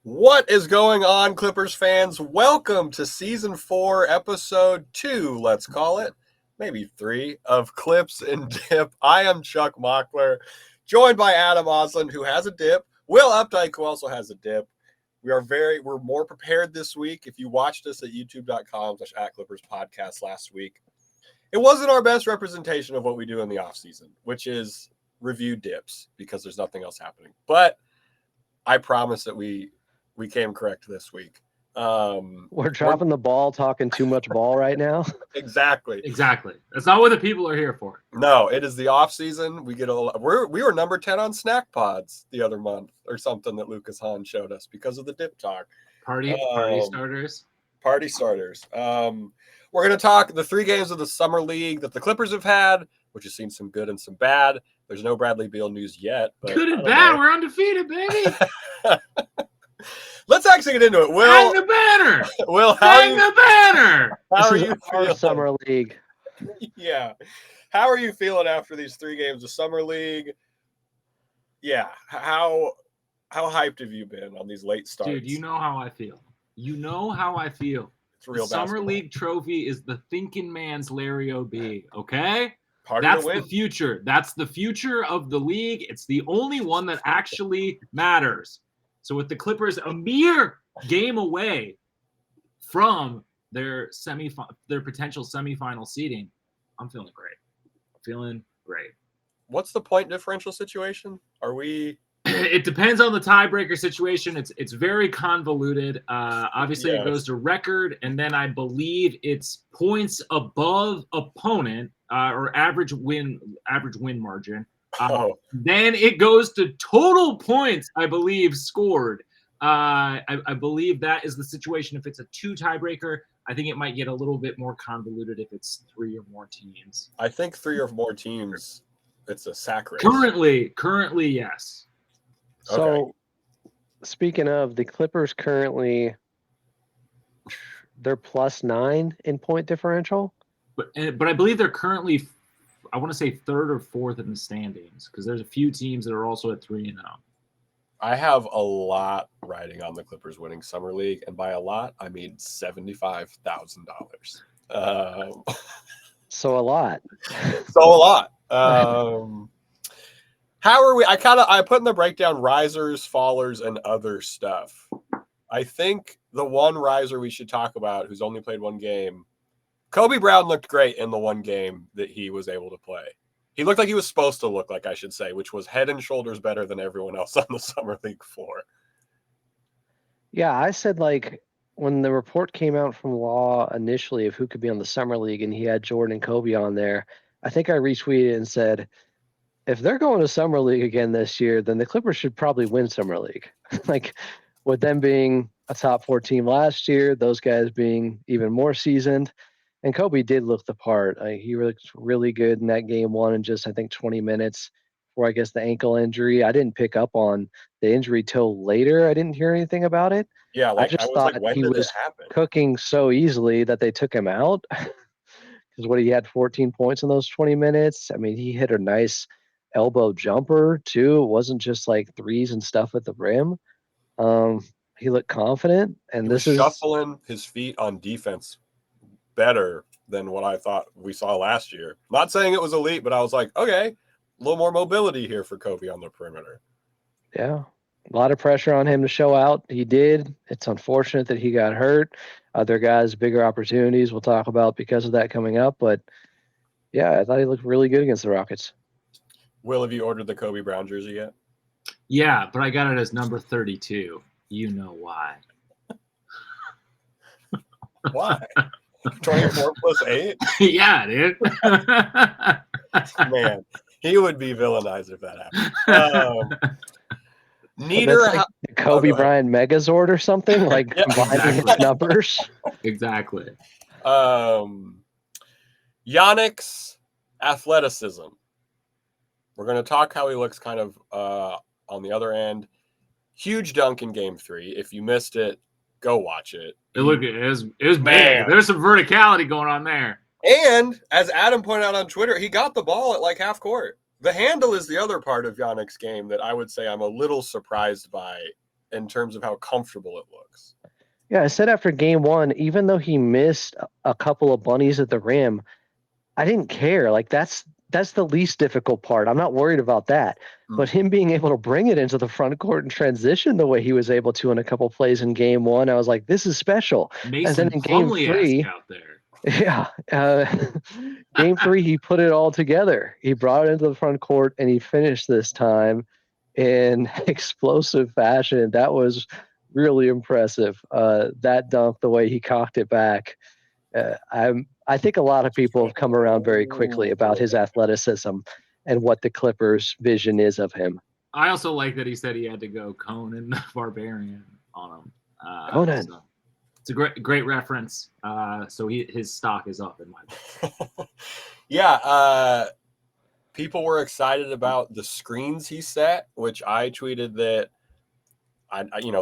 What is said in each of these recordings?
What is going on, Clippers fans? Welcome to Season 4, Episode 2, let's call it, maybe 3, of Clips and Dip. I am Chuck Mockler, joined by Adam Osland, who has a dip, Will Updike, who also has a dip. We're more prepared this week. If you watched us at youtube.com/@ClippersPodcast last week, it wasn't our best representation of what we do in the offseason, which is review dips, because there's nothing else happening. But I promise that we came correct this week. We're dropping the ball, talking too much ball right now. Exactly. That's not what the people are here for. No, it is the off season. We were number 10 on snack pods the other month or something that Lucas Hahn showed us because of the dip talk. Party starters. Party starters. We're going to talk the 3 games of the summer league that the Clippers have had, which has seen some good and some bad. There's no Bradley Beal news yet. But good and bad. We're undefeated, baby. Let's actually get into it. Will, hang the banner. Will, hang the banner. How are you feeling? Summer league. Yeah. How are you feeling after these 3 games of summer league? Yeah. How hyped have you been on these late starts? Dude, you know how I feel. It's real. The summer league trophy is the thinking man's Larry O.B., okay? That's the future. That's the future of the league. It's the only one that actually matters. So with the Clippers a mere game away from their potential semifinal seeding, I'm feeling great. What's the point differential situation? Are we? It depends on the tiebreaker situation. It's very convoluted. Obviously, It goes to record, and then I believe it's points above opponent or average win margin. Then it goes to total points, I believe, scored. I believe that is the situation. If it's a 2 tiebreaker, I think it might get a little bit more convoluted if it's 3 or more teams. I think 3 or more teams, it's a sack race. Currently, yes. So, speaking of, the Clippers currently, they're +9 in point differential. But I believe they're currently, I want to say 3rd or 4th in the standings, because there's a few teams that are also at 3-0. I have a lot riding on the Clippers winning summer league, and by a lot, I mean $75,000. So a lot. How are we? I put in the breakdown risers, fallers, and other stuff. I think the one riser we should talk about, who's only played 1 game, Kobe Brown looked great in the 1 game that he was able to play. He looked like he was supposed to look like, I should say, which was head and shoulders better than everyone else on the summer league floor. Yeah, I said, like, when the report came out from Law initially of who could be on the summer league, and he had Jordan and Kobe on there, I think I retweeted and said, if they're going to summer league again this year, then the Clippers should probably win summer league. Like, with them being a top 4 team last year, those guys being even more seasoned, and Kobe did look the part. He looked really good in that game 1 in just, I think, 20 minutes before, I guess, the ankle injury. I didn't pick up on the injury till later. I didn't hear anything about it. Yeah, I thought he was cooking so easily that they took him out. Because he had 14 points in those 20 minutes. I mean, he hit a nice elbow jumper too. It wasn't just like threes and stuff at the rim. He looked confident, and he was shuffling his feet on defense better than what I thought we saw last year. Not saying it was elite, but I was like, okay, a little more mobility here for Kobe on the perimeter. Yeah, a lot of pressure on him to show out. He did. It's unfortunate that he got hurt. Other guys, bigger opportunities we'll talk about because of that coming up. But yeah, I thought he looked really good against the Rockets. Will, have you ordered the Kobe Brown jersey yet? Yeah, but I got it as number 32. You know why. Why? 24 plus 8? Yeah, dude. Man, he would be villainized if that happened. Neither like the Kobe Bryant Megazord or something, like combining his numbers. Exactly. Yannic's athleticism. We're going to talk how he looks kind of on the other end. Huge dunk in Game 3. If you missed it, go watch it. It was big. There's some verticality going on there. And as Adam pointed out on Twitter, he got the ball at like half court. The handle is the other part of Yanic's game that I would say I'm a little surprised by in terms of how comfortable it looks. Yeah, I said after game one, even though he missed a couple of bunnies at the rim, I didn't care. Like that's the least difficult part. I'm not worried about that. But him being able to bring it into the front court and transition the way he was able to in a couple plays in game one, I was like, this is special. Mason and then in game three, out there. Yeah. Game three, he put it all together. He brought it into the front court and he finished this time in explosive fashion. That was really impressive. That dunk, the way he cocked it back. I think a lot of people have come around very quickly about his athleticism and what the Clippers' vision is of him. I also like that he said he had to go Conan the Barbarian on him. Conan. So it's a great reference. So his stock is up in my book. Yeah. People were excited about the screens he set, which I tweeted that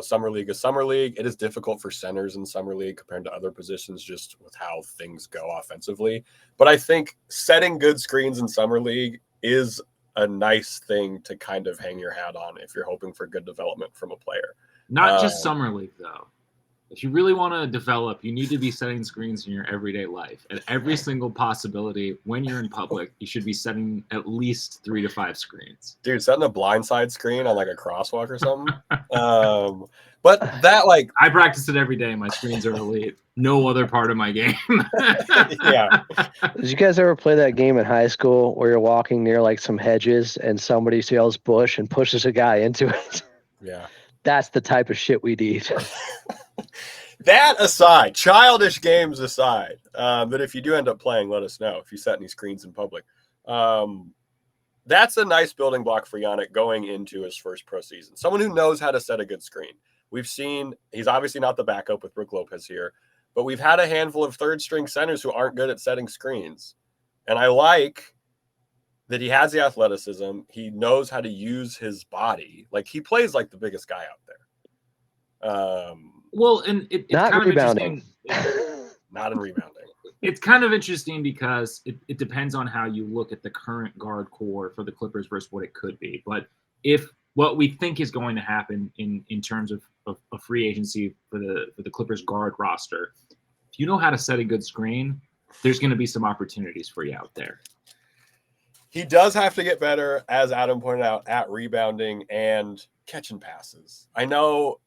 summer league is summer league. It is difficult for centers in summer league compared to other positions, just with how things go offensively. But I think setting good screens in summer league is a nice thing to kind of hang your hat on if you're hoping for good development from a player. Not just summer league though. If you really want to develop, you need to be setting screens in your everyday life. At every single possibility, when you're in public, you should be setting at least 3 to 5 screens. Dude, setting a blindside screen on like a crosswalk or something. But that, like, I practice it every day. My screens are elite. No other part of my game. Yeah. Did you guys ever play that game in high school where you're walking near like some hedges and somebody yells bush and pushes a guy into it? Yeah. That's the type of shit we need. That aside, childish games aside, that if you do end up playing, let us know if you set any screens in public. That's a nice building block for Yannic going into his first pro season. Someone who knows how to set a good screen. We've seen he's obviously not the backup with Brook Lopez here, but we've had a handful of third string centers who aren't good at setting screens. And I like that he has the athleticism. He knows how to use his body. Like, he plays like the biggest guy out there. Well, and it's not kind rebounding. of interesting. Not in rebounding. It's kind of interesting because it depends on how you look at the current guard core for the Clippers versus what it could be. But if what we think is going to happen in terms of free agency for the Clippers guard roster, if you know how to set a good screen, there's going to be some opportunities for you out there. He does have to get better, as Adam pointed out, at rebounding and catching passes. I know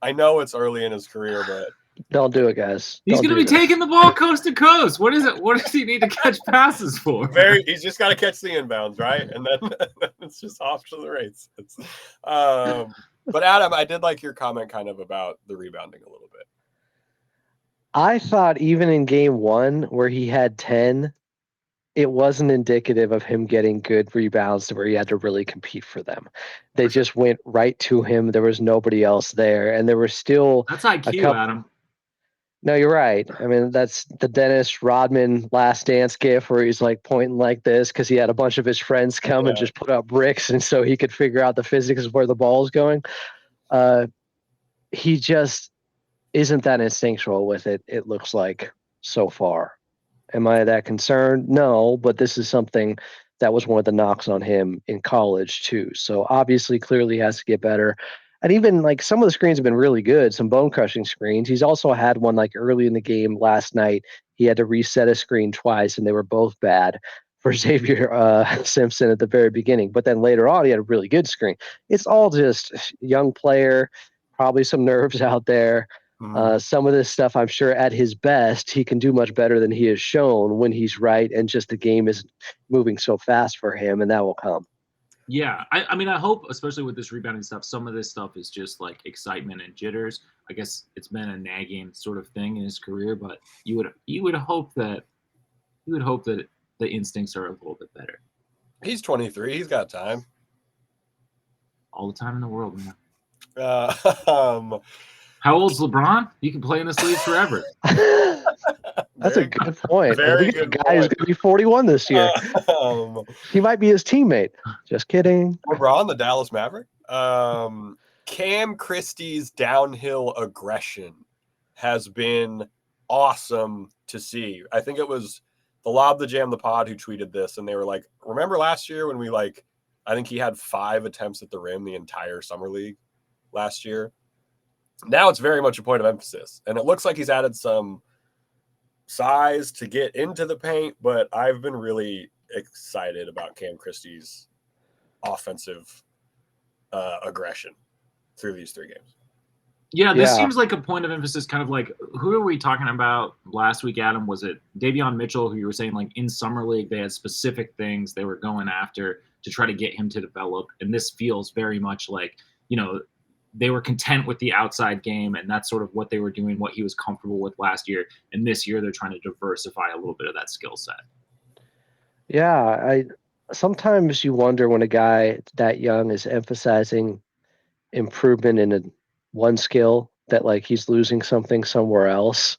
it's early in his career, but don't do it, guys. He's going to be taking the ball coast to coast. What is it? What does he need to catch passes for? He's just got to catch the inbounds, right? And then it's just off to the races. But Adam, I did like your comment kind of about the rebounding a little bit. I thought even in game one where he had 10, it wasn't indicative of him getting good rebounds to where he had to really compete for them. They just went right to him. There was nobody else there. And there were still That's IQ, Adam. No, you're right. I mean, that's the Dennis Rodman Last Dance gif where he's like pointing like this because he had a bunch of his friends come and just put up bricks, and so he could figure out the physics of where the ball is going. He just isn't that instinctual with it, it looks like, so far. Am I that concerned? No, but this is something that was one of the knocks on him in college too. So obviously, clearly has to get better. And even like some of the screens have been really good, some bone crushing screens. He's also had one like early in the game last night. He had to reset a screen twice, and they were both bad for Xavier Simpson at the very beginning. But then later on, he had a really good screen. It's all just young player, probably some nerves out there. Some of this stuff, I'm sure at his best, he can do much better than he has shown when he's right. And just the game is moving so fast for him, and that will come. Yeah, I mean, I hope, especially with this rebounding stuff, some of this stuff is just like excitement and jitters. I guess it's been a nagging sort of thing in his career, but you would hope that the instincts are a little bit better. He's 23. He's got time. All the time in the world, man. How old's LeBron? He can play in this league forever. That's a good point. Very good good guy who's going to be 41 this year. He might be his teammate. Just kidding. LeBron, the Dallas Maverick. Cam Christie's downhill aggression has been awesome to see. I think it was the Lob the Jam the Pod who tweeted this, and they were like, remember last year when I think he had 5 attempts at the rim the entire summer league? last year. Now it's very much a point of emphasis, and it looks like he's added some size to get into the paint, but I've been really excited about Cam Christie's offensive aggression through these 3 games. Yeah, this seems like a point of emphasis, kind of like, who are we talking about last week, Adam? Was it Davion Mitchell, who you were saying, like, in Summer League, they had specific things they were going after to try to get him to develop, and this feels very much like, you know, they were content with the outside game, and that's sort of what they were doing, what he was comfortable with last year, and this year they're trying to diversify a little bit of that skill set. Yeah, sometimes you wonder when a guy that young is emphasizing improvement in one skill that like he's losing something somewhere else.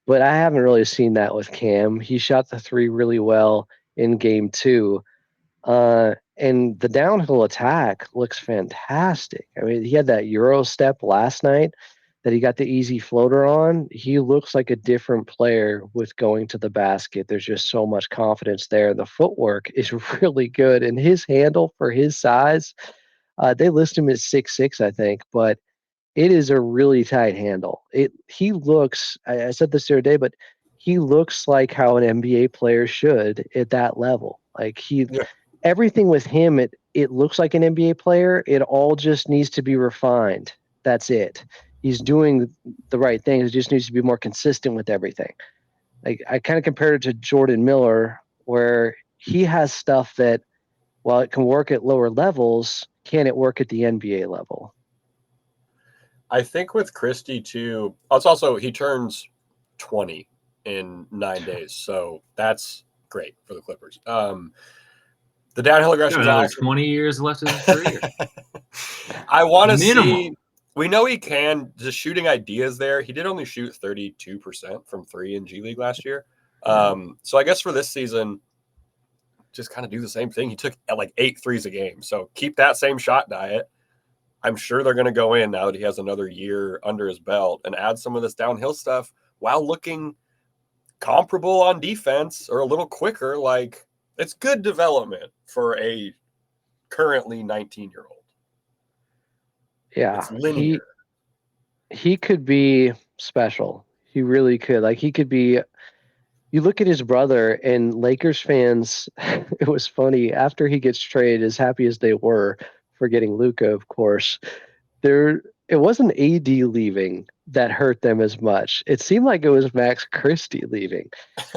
But I haven't really seen that with Cam. He shot the 3 really well in game 2. And the downhill attack looks fantastic. I mean, he had that Euro step last night that he got the easy floater on. He looks like a different player with going to the basket. There's just so much confidence there. The footwork is really good. And his handle for his size, they list him as 6'6", I think, but it is a really tight handle. He looks, I said this the other day, but he looks like how an NBA player should at that level. Like everything with him, it looks like an NBA player. It all just needs to be refined. That's it. He's doing the right things. It just needs to be more consistent with everything. Like I kind of compared it to Jordan Miller, where he has stuff that, while it can work at lower levels, can it work at the NBA level? I think with Christie too, it's also he turns 20 in 9 days, so that's great for the Clippers. The downhill aggression. Another 20 years left in his career. I want to see. We know he can. Just shooting ideas there. He did only shoot 32% from 3 in G League last year. So I guess for this season, just kind of do the same thing. He took like 8 threes a game. So keep that same shot diet. I'm sure they're going to go in now that he has another year under his belt and add some of this downhill stuff while looking comparable on defense or a little quicker. Like, it's good development for a currently 19-year-old. Yeah, it's linear. He could be special. He really could. Like, he could be. You look at his brother, and Lakers fans, it was funny, after he gets traded, as happy as they were for getting Luka, of course, it wasn't AD leaving that hurt them as much. It seemed like it was Max Christie leaving,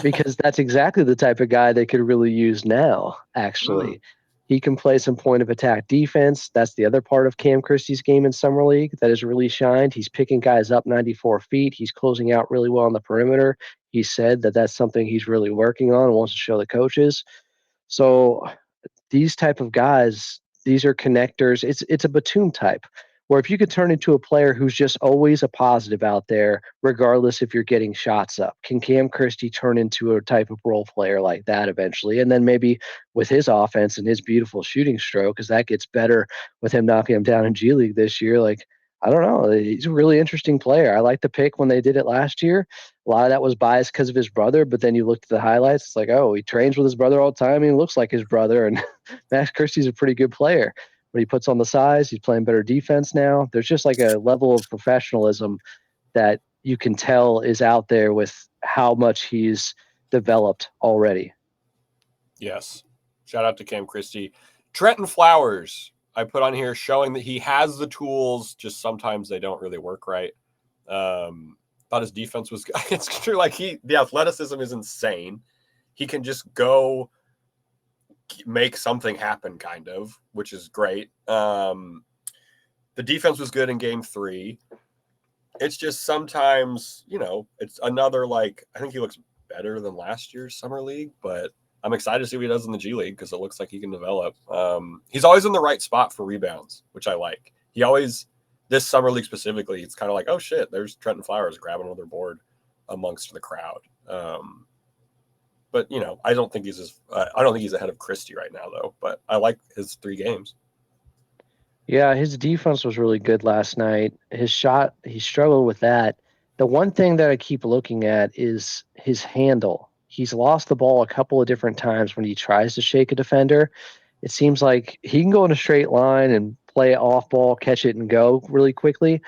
because that's exactly the type of guy they could really use now, actually. He can play some point of attack defense. That's the other part of Cam Christie's game in Summer League that has really shined. He's picking guys up 94 feet. He's closing out really well on the perimeter. He said that that's something he's really working on and wants to show the coaches. So these type of guys, these are connectors. It's a Batum type, where if you could turn into a player who's just always a positive out there, regardless if you're getting shots up, can Cam Christie turn into a type of role player like that eventually? And then maybe with his offense and his beautiful shooting stroke, because that gets better with him knocking him down in G League this year, like, I don't know. He's a really interesting player. I like the pick when they did it last year. A lot of that was biased because of his brother, but then you look at the highlights, it's like, oh, he trains with his brother all the time. He looks like his brother, and Max Christie's a pretty good player. But he puts on the size. He's playing better defense now. There's just like a level of professionalism that you can tell is out there with how much he's developed already. Yes. Shout out to Cam Christie. Trenton Flowers, I put on here showing that he has the tools, just sometimes they don't really work right. Thought his defense was – it's true. Like, the athleticism is insane. He can just go – make something happen, kind of, which is great. The defense was good in game 3. It's just sometimes, it's another, like, I think he looks better than last year's Summer League, but I'm excited to see what he does in the G League because it looks like he can develop. He's always in the right spot for rebounds, which I like. He always, this Summer League specifically, it's kind of like, oh shit, there's Trenton Flowers grabbing another board amongst the crowd. But I don't think he's ahead of Christie right now, though. But I like his 3 games. Yeah, his defense was really good last night. His shot, he struggled with that. The one thing that I keep looking at is his handle. He's lost the ball a couple of different times when he tries to shake a defender. It seems like he can go in a straight line and play off ball, catch it and go really quickly.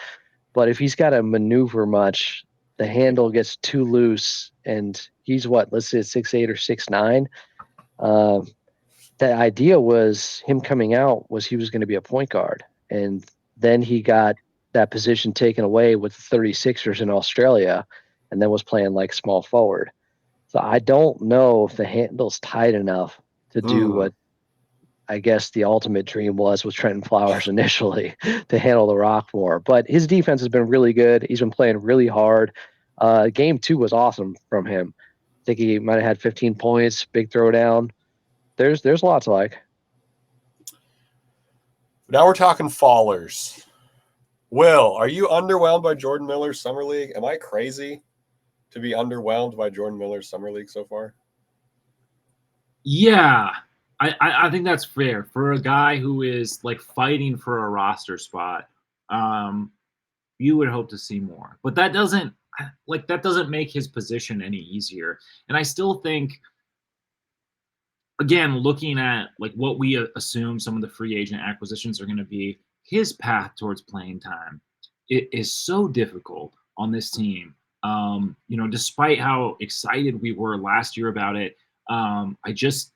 But if he's got to maneuver much, the handle gets too loose, and he's let's say 6'8" or 6'9". The idea was him coming out was he was going to be a point guard, and then he got that position taken away with the 36ers in Australia, and then was playing like small forward. So I don't know if the handle's tight enough to do what I guess the ultimate dream was with Trenton Flowers initially, to handle the rock more. But his defense has been really good. He's been playing really hard. Game 2 was awesome from him. I think he might have had 15 points, big throwdown. There's a lot to like. Now we're talking fallers. Will, are you underwhelmed by Jordan Miller's Summer League? Am I crazy to be underwhelmed by Jordan Miller's Summer League so far? Yeah, I think that's fair for a guy who is like fighting for a roster spot. You would hope to see more, but that doesn't make his position any easier. And I still think, again, looking at like what we assume some of the free agent acquisitions are going to be, his path towards playing time, it is so difficult on this team. Despite how excited we were last year about it, I'm just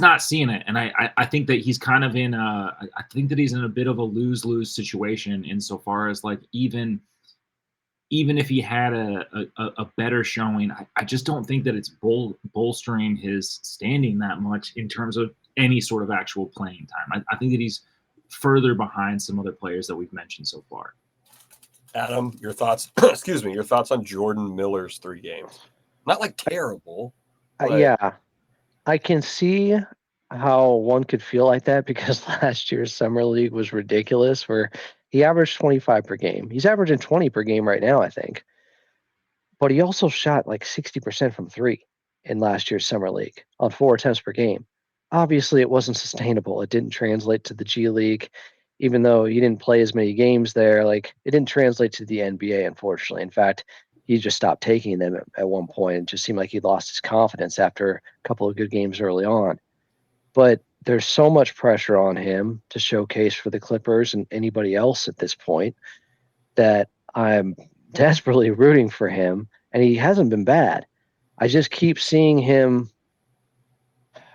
not seeing it, and I think that he's kind of I think that he's in a bit of a lose-lose situation insofar as like even if he had a better showing, I just don't think that it's bolstering his standing that much in terms of any sort of actual playing time. I think that he's further behind some other players that we've mentioned so far. Adam, your thoughts? Excuse me, your thoughts on Jordan Miller's 3 games? Not like terrible. Yeah. I can see how one could feel like that because last year's Summer League was ridiculous, where he averaged 25 per game. He's averaging 20 per game right now, I think. But he also shot like 60% from 3 in last year's Summer League on 4 attempts per game. Obviously, it wasn't sustainable. It didn't translate to the G League, even though he didn't play as many games there. Like, it didn't translate to the NBA, unfortunately. In fact, he just stopped taking them at one point. It just seemed like he lost his confidence after a couple of good games early on. But there's so much pressure on him to showcase for the Clippers and anybody else at this point that I'm desperately rooting for him. And he hasn't been bad. I just keep seeing him.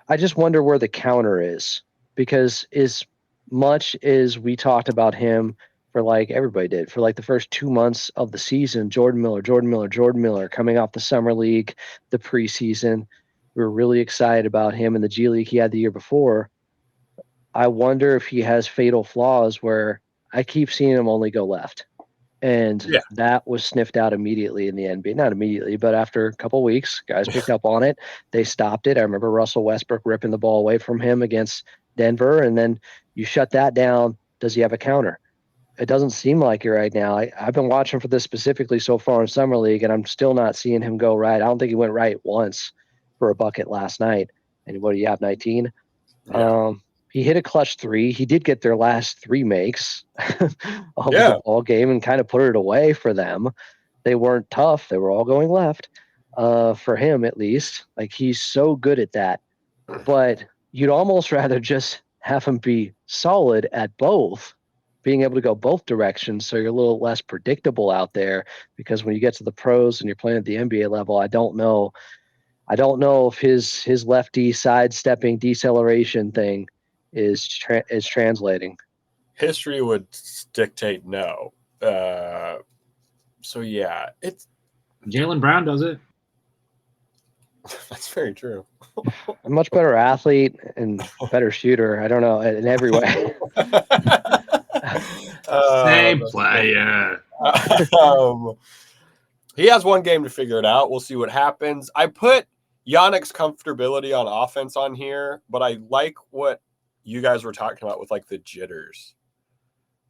I just wonder where the counter is, because as much as we talked about him for like everybody did for like the first 2 months of the season, Jordan Miller coming off the Summer League, the preseason, we were really excited about him in the G League he had the year before. I wonder if he has fatal flaws where I keep seeing him only go left. And that was sniffed out immediately in the NBA. Not immediately, but after a couple of weeks, guys picked up on it. They stopped it. I remember Russell Westbrook ripping the ball away from him against Denver. And then you shut that down. Does he have a counter? It doesn't seem like it right now. I've been watching for this specifically so far in Summer League, and I'm still not seeing him go right. I don't think he went right once for a bucket last night. And what do you have, 19? Yeah. He hit a clutch 3. He did get their last 3 makes of the ball game and kind of put it away for them. They weren't tough. They were all going left, for him at least. Like, he's so good at that. But you'd almost rather just have him be solid at both, being able to go both directions, so you're a little less predictable out there, because when you get to the pros and you're playing at the NBA level, I don't know if his lefty sidestepping deceleration thing is translating. History would dictate no. So yeah, it's Jaylen Brown does it. That's very true. A much better athlete and better shooter. I don't know, in every way. Same player. He has 1 game to figure it out. We'll see what happens. I put Yannic's comfortability on offense on here, but I like what you guys were talking about with like the jitters.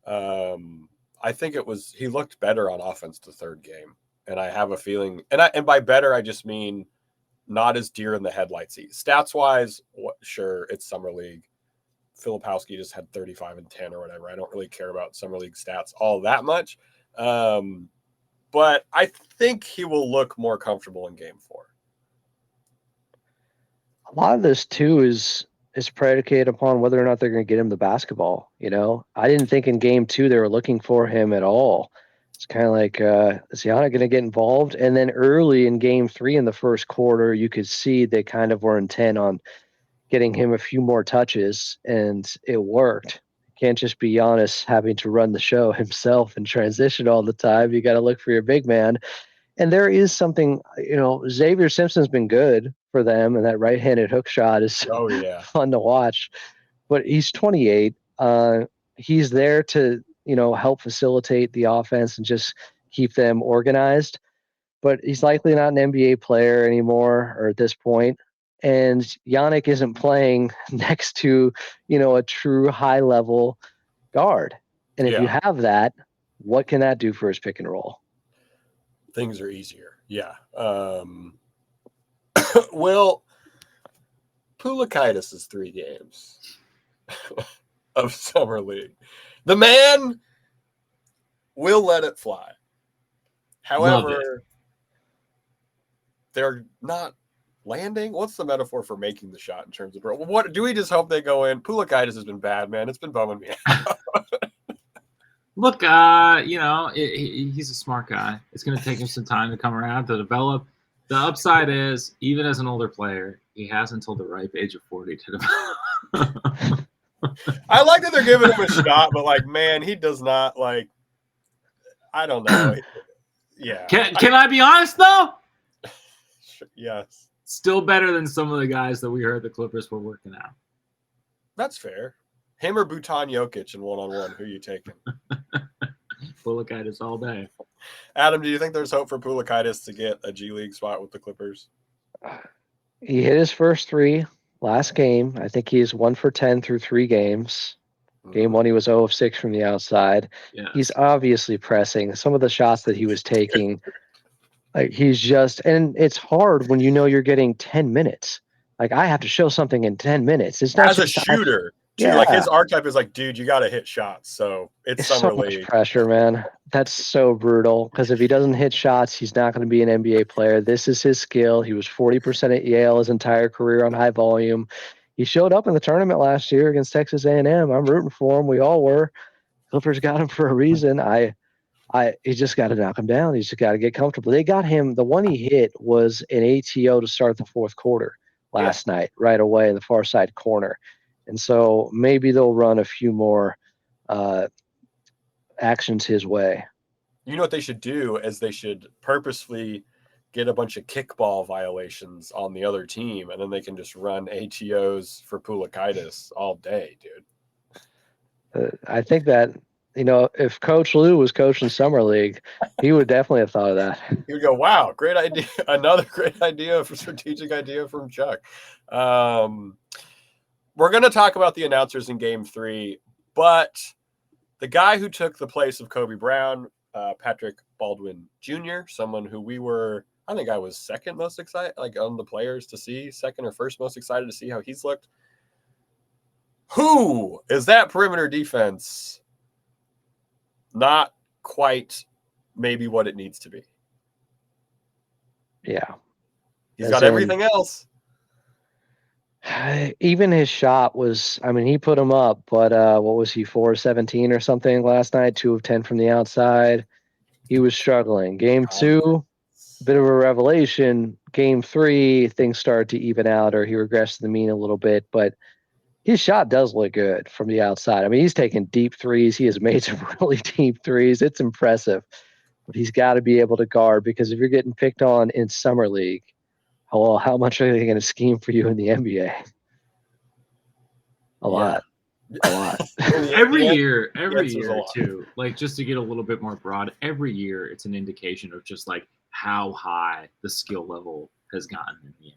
I think he looked better on offense the 3rd game, and I have a feeling, and by better I just mean not as deer in the headlights. Stats wise, sure, it's Summer League. Filipowski just had 35 and 10 or whatever. I don't really care about Summer League stats all that much. But I think he will look more comfortable in game 4. A lot of this too is is predicated upon whether or not they're going to get him the basketball. I didn't think in game 2 they were looking for him at all. It's kind of like, is Yanic going to get involved? And then early in game 3 in the first quarter, you could see they kind of were intent on getting him a few more touches, and it worked. Can't just be Giannis having to run the show himself and transition all the time. You got to look for your big man. And there is something, Xavier Simpson's been good for them, and that right-handed hook shot is fun to watch. But he's 28. He's there to, help facilitate the offense and just keep them organized. But he's likely not an NBA player anymore, or at this point. And Yannick isn't playing next to, a true high-level guard. And if you have that, what can that do for his pick and roll? Things are easier. Yeah. Well, Pulkitis is 3 games of Summer League. The man will let it fly. However, they're not landing. What's the metaphor for making the shot in terms of what do we just hope they go in? Pulkitis has been bad, man. It's been bumming me out. Look, he's a smart guy. It's going to take him some time to come around to develop. The upside is, even as an older player, he has until the ripe age of 40 to develop. I like that they're giving him a shot, but man, he does not I don't know. Yeah. Can I be honest though? Yes. Still better than some of the guys that we heard the Clippers were working out. That's fair. Him or Bhutan Jokic in one-on-one, who are you taking? Pulkitis all day. Adam, do you think there's hope for Pulkitis to get a G League spot with the Clippers? He hit his first 3 last game. I think he's 1 for 10 through 3 games. Game 1, he was 0 of 6 from the outside. Yes. He's obviously pressing. Some of the shots that he was taking, he's just – and it's hard when you're getting 10 minutes. I have to show something in 10 minutes. It's not as a shooter. His archetype is dude, you got to hit shots. So it's Summer League. So much pressure, man. That's so brutal. Because if he doesn't hit shots, he's not going to be an NBA player. This is his skill. He was 40% at Yale his entire career on high volume. He showed up in the tournament last year against Texas A&M. I'm rooting for him. We all were. Clippers got him for a reason. He just got to knock him down. He's just got to get comfortable. They got him. The one he hit was an ATO to start the fourth quarter last night, right away in the far side corner. And so maybe they'll run a few more actions his way. You know what they should do is they should purposefully get a bunch of kickball violations on the other team, and then they can just run ATOs for Pulkitis all day, dude. I think that, if Coach Lou was coaching Summer League, he would definitely have thought of that. He would go, wow, great idea. Another great idea, strategic idea from Chuck. We're going to talk about the announcers in Game 3, but the guy who took the place of Kobe Brown, Patrick Baldwin Jr., someone who I think I was second most excited, on the players to see, second or first most excited to see how he's looked. Who is that perimeter defense? Not quite maybe what it needs to be. Yeah. He's got everything else. Even his shot was, he put him up, but what was he, 4-17 or something last night, 2 of 10 from the outside. He was struggling. Game 2, bit of a revelation. Game 3, things started to even out, or he regressed to the mean a little bit, but his shot does look good from the outside. He's taking deep threes. He has made some really deep threes. It's impressive, but he's got to be able to guard, because if you're getting picked on in Summer League, how much are they going to scheme for you in the NBA? A lot. every year too. Just to get a little bit more broad, every year it's an indication of just how high the skill level has gotten in the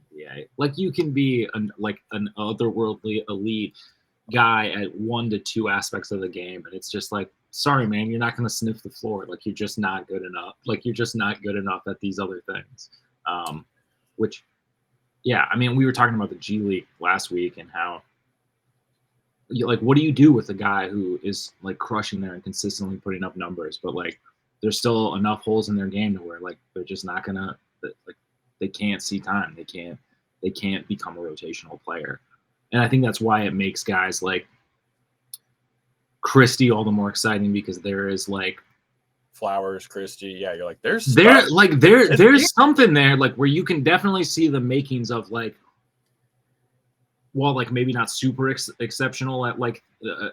NBA. You can be an otherworldly elite guy at 1 to 2 aspects of the game, and it's just sorry, man, you're not going to sniff the floor. You're just not good enough. You're just not good enough at these other things. Which, we were talking about the G League last week and how, what do you do with a guy who is crushing there and consistently putting up numbers, but there's still enough holes in their game to where they're just not gonna they can't see time. They can't become a rotational player. And I think that's why it makes guys like Christie all the more exciting, because there is like Flowers, Christie. Yeah, you're like, there's something there, like where you can definitely see the makings of like, well, like maybe not super exceptional at like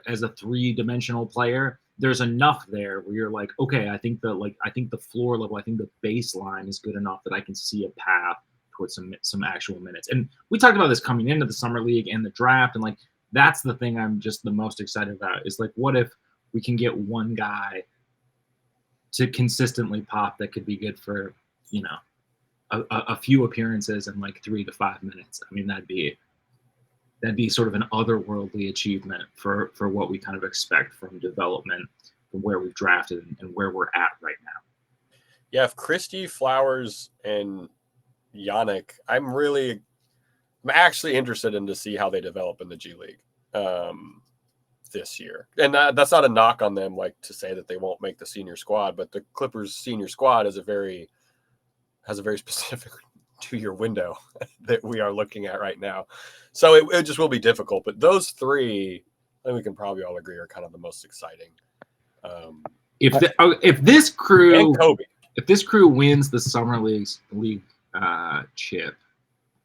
as a 3-dimensional player. There's enough there where you're like, okay, I think the floor level, I think the baseline is good enough that I can see a path towards some actual minutes. And we talked about this coming into the summer league and the draft, and like that's the thing I'm just the most excited about is like, what if we can get one guy to consistently pop that could be good for, you know, a few appearances in like 3 to 5 minutes. I mean, that'd be sort of an otherworldly achievement for what we kind of expect from development, from where we've drafted and where we're at right now. Yeah, if Christie, Flowers, and Yanic, I'm actually interested in to see how they develop in the G League this year. And that's not a knock on them, like to say that they won't make the senior squad, but the Clippers senior squad has a very specific 2-year window that we are looking at right now. So it just will be difficult. But those three, I think we can probably all agree, are kind of the most exciting. If this crew and Kobe, if this crew wins the summer league chip,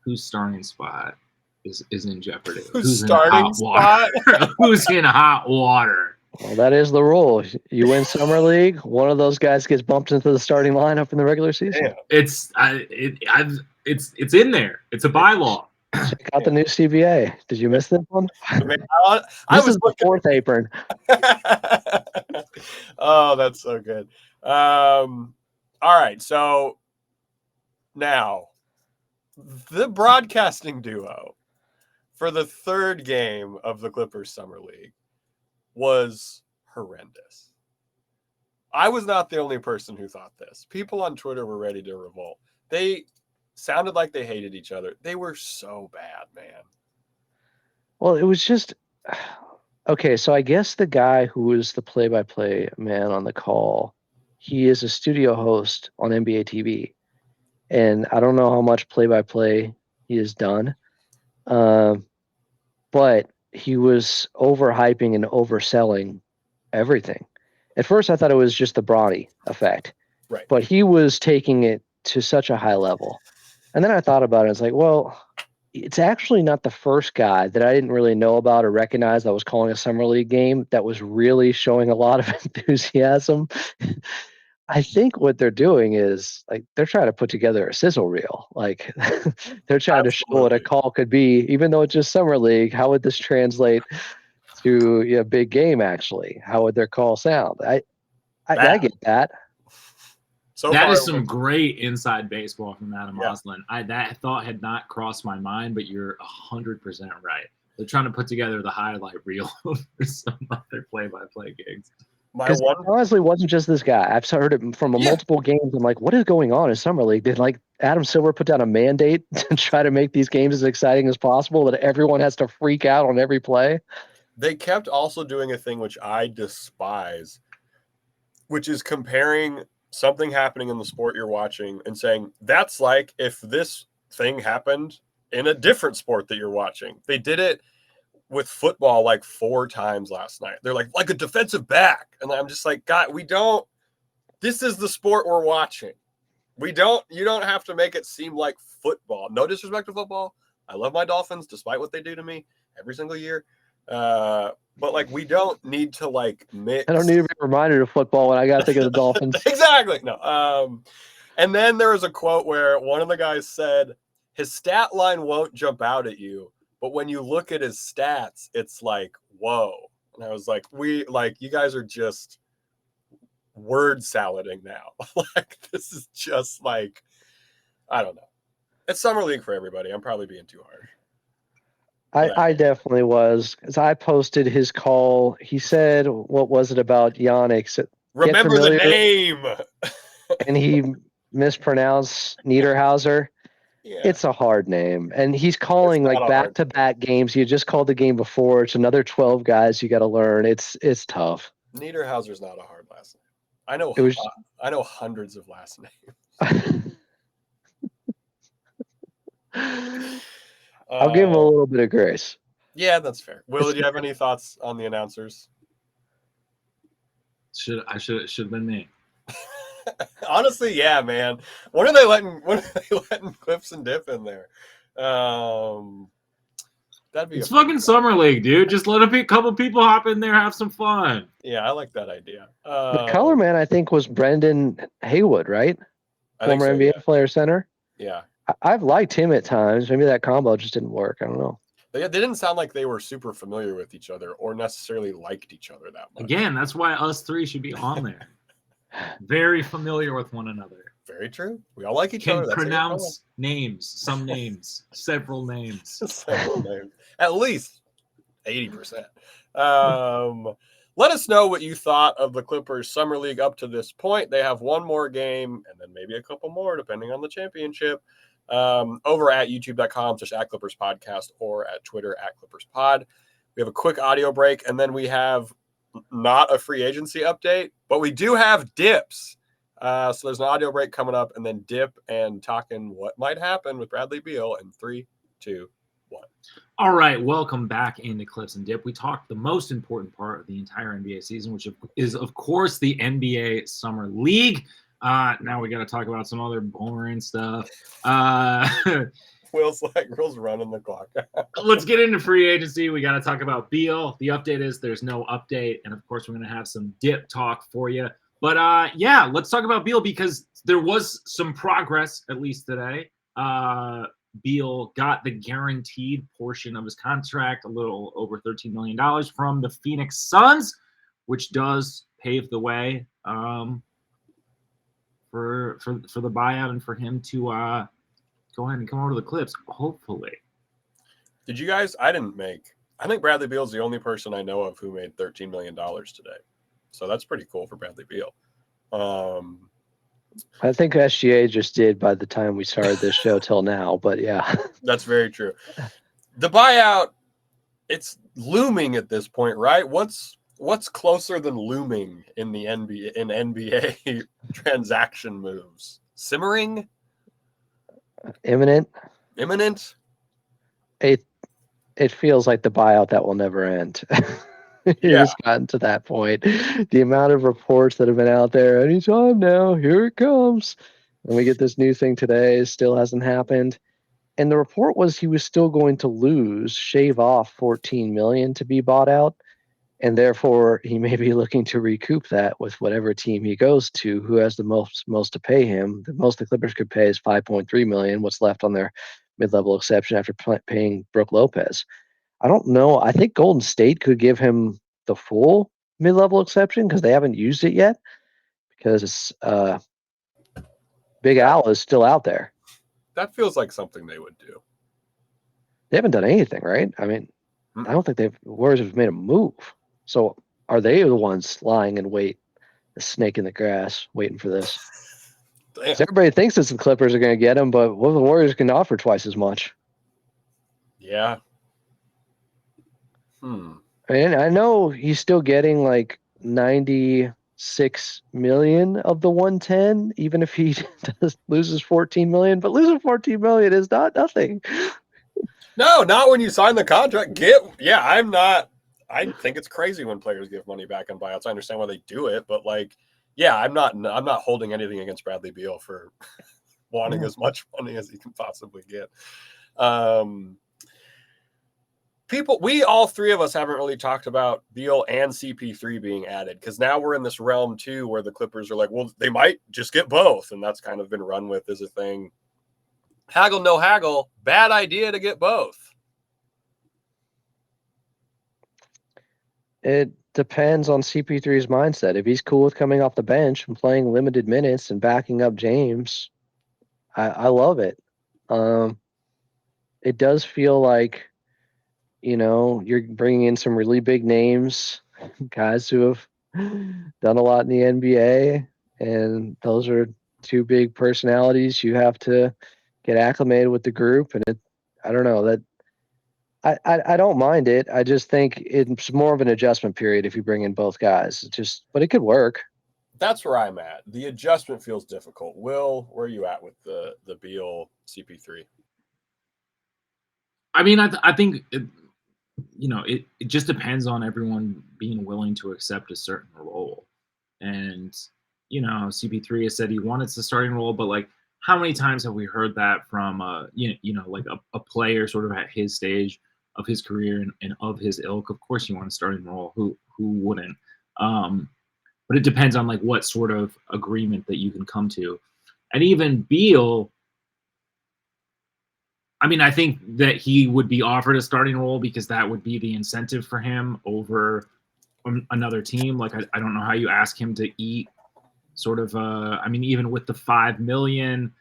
whose starting spot is in jeopardy? Who's starting spot? Who's in hot water? Well, that is the rule. You win summer league, one of those guys gets bumped into the starting lineup in the regular season. Damn. It's in there. It's a bylaw. Check out the new CBA. Did you miss this one? Man, This is the fourth apron. Oh, that's so good. All right, so now the broadcasting duo for the third game of the Clippers Summer League was horrendous. I was not the only person who thought this. People on Twitter were ready to revolt. They sounded like they hated each other. They were so bad, man. Well, it was just okay. So I guess the guy who was the play-by-play man on the call, he is a studio host on NBA TV, and I don't know how much play-by-play he has done, but he was overhyping and overselling everything. At first, I thought it was just the Bronny effect, right? But he was taking it to such a high level. And then I thought about it. It's like, well, it's actually not the first guy that I didn't really know about or recognize that was calling a summer league game that was really showing a lot of enthusiasm. I think what they're doing is like they're trying to put together a sizzle reel. Like they're trying to show what a call could be, even though it's just summer league. How would this translate to a big game? Actually, how would their call sound? I get that. So that is some great inside baseball from Adam Oslin. That thought had not crossed my mind, but you're 100% right. They're trying to put together the highlight reel for some other play-by-play gigs. Because honestly, it wasn't just this guy. I've heard it from multiple games. I'm like, what is going on in summer league? Did like Adam Silver put down a mandate to try to make these games as exciting as possible that everyone has to freak out on every play? They kept also doing a thing which I despise, which is comparing something happening in the sport you're watching and saying, that's like if this thing happened in a different sport that you're watching. They did it with football like 4 times last night. They're like a defensive back. And I'm just like, God, this is the sport we're watching. You don't have to make it seem like football. No disrespect to football. I love my Dolphins, despite what they do to me every single year. But like, we don't need to like mix. I don't need to be reminded of football when I got to think of the Dolphins. Exactly. No. And then there was a quote where one of the guys said, his stat line won't jump out at you, but when you look at his stats, it's like, whoa. And I was like, you guys are just word salading now. Like, this is just like, I don't know. It's summer league for everybody. I'm probably being too harsh. I definitely was, because I posted his call. He said, what was it about Yanic? Remember the name. And he mispronounced Niederhauser. Yeah. It's a hard name. And he's calling like back-to-back games. You just called the game before. It's another 12 guys you got to learn. It's tough. Niederhauser's not a hard last name. I know hundreds of last names. I'll give him a little bit of grace. Yeah, that's fair. Will, do you have any thoughts on the announcers? Should have been me. Honestly, yeah, man. When are they letting Clips and Dip in there? That'd be It's fucking summer league, dude. Just let a couple people hop in there, have some fun. Yeah, I like that idea. The color man, I think, was Brendan Haywood, right? Former NBA player center. Yeah. I've liked him at times. Maybe that combo just didn't work. I don't know. They didn't sound like they were super familiar with each other or necessarily liked each other that much. Again, that's why us three should be on there. Very familiar with one another. Very true. We all like each other. other. Can pronounce names, some names, several names. Several names. At least 80%. Let us know what you thought of the Clippers Summer League up to this point. They have one more game and then maybe a couple more depending on the championship. Over at youtube.com/@ClippersPodcast or at Twitter @ClippersPod. We have a quick audio break, and then we have not a free agency update, but we do have dips. So there's an audio break coming up, and then dip and talking what might happen with Bradley Beal in 3, 2, 1. All right, welcome back into Clips and Dip. We talked the most important part of the entire NBA season, which is, of course, the NBA Summer League. Now we got to talk about some other boring stuff. Will's running the clock. Let's get into free agency. We got to talk about Beal. The update is there's no update. And, of course, we're going to have some dip talk for you. But, yeah, let's talk about Beal because there was some progress, at least today. Beal got the guaranteed portion of his contract, a little over $13 million from the Phoenix Suns, which does pave the way for the buyout and for him to go ahead and come over to the Clips, hopefully. Did you guys? I think Bradley Beal's the only person I know of who made $13 million today. So that's pretty cool for Bradley Beal. I think SGA just did by the time we started this show till now, but yeah. That's very true. The buyout, it's looming at this point, right? What's closer than looming in the NBA transaction moves? Simmering? Imminent? It feels like the buyout that will never end. It's gotten to that point. The amount of reports that have been out there, anytime now, here it comes. And we get this new thing today, still hasn't happened. And the report was he was still going to shave off $14 million to be bought out. And therefore, he may be looking to recoup that with whatever team he goes to, who has the most to pay him. The most the Clippers could pay is $5.3 million. What's left on their mid-level exception after paying Brook Lopez? I don't know. I think Golden State could give him the full mid-level exception because they haven't used it yet. Because Big Al is still out there. That feels like something they would do. They haven't done anything, right? I mean, I don't think Warriors have made a move. So are they the ones lying in wait, the snake in the grass, waiting for this? Everybody thinks that the Clippers are going to get him, but the Warriors can offer twice as much. Yeah. I mean, I know he's still getting like 96 million of the 110, even if he loses 14 million. But losing 14 million is not nothing. No, not when you sign the contract. I think it's crazy when players give money back on buyouts. I understand why they do it, but I'm not holding anything against Bradley Beal for wanting as much money as he can possibly get. We all three of us haven't really talked about Beal and CP3 being added because now we're in this realm too where the Clippers are like, well, they might just get both, and that's kind of been run with as a thing. Haggle, no haggle. Bad idea to get both. It depends on CP3's mindset. If he's cool with coming off the bench and playing limited minutes and backing up James, I love it. It does feel like, you're bringing in some really big names, guys who have done a lot in the NBA, and those are two big personalities. You have to get acclimated with the group, and I don't know that. I don't mind it. I just think it's more of an adjustment period if you bring in both guys. But it could work. That's where I'm at. The adjustment feels difficult. Will, where are you at with the Beal CP3? I mean, I think it just depends on everyone being willing to accept a certain role. And, CP3 has said he wanted the starting role, but like, how many times have we heard that from, like a player sort of at his stage of his career and of his ilk? Of course you want a starting role. Who wouldn't? But it depends on like what sort of agreement that you can come to. And even Beal, I mean, I think that he would be offered a starting role because that would be the incentive for him over another team. Like, I don't know how you ask him to eat sort of, I mean, even with the $5 million,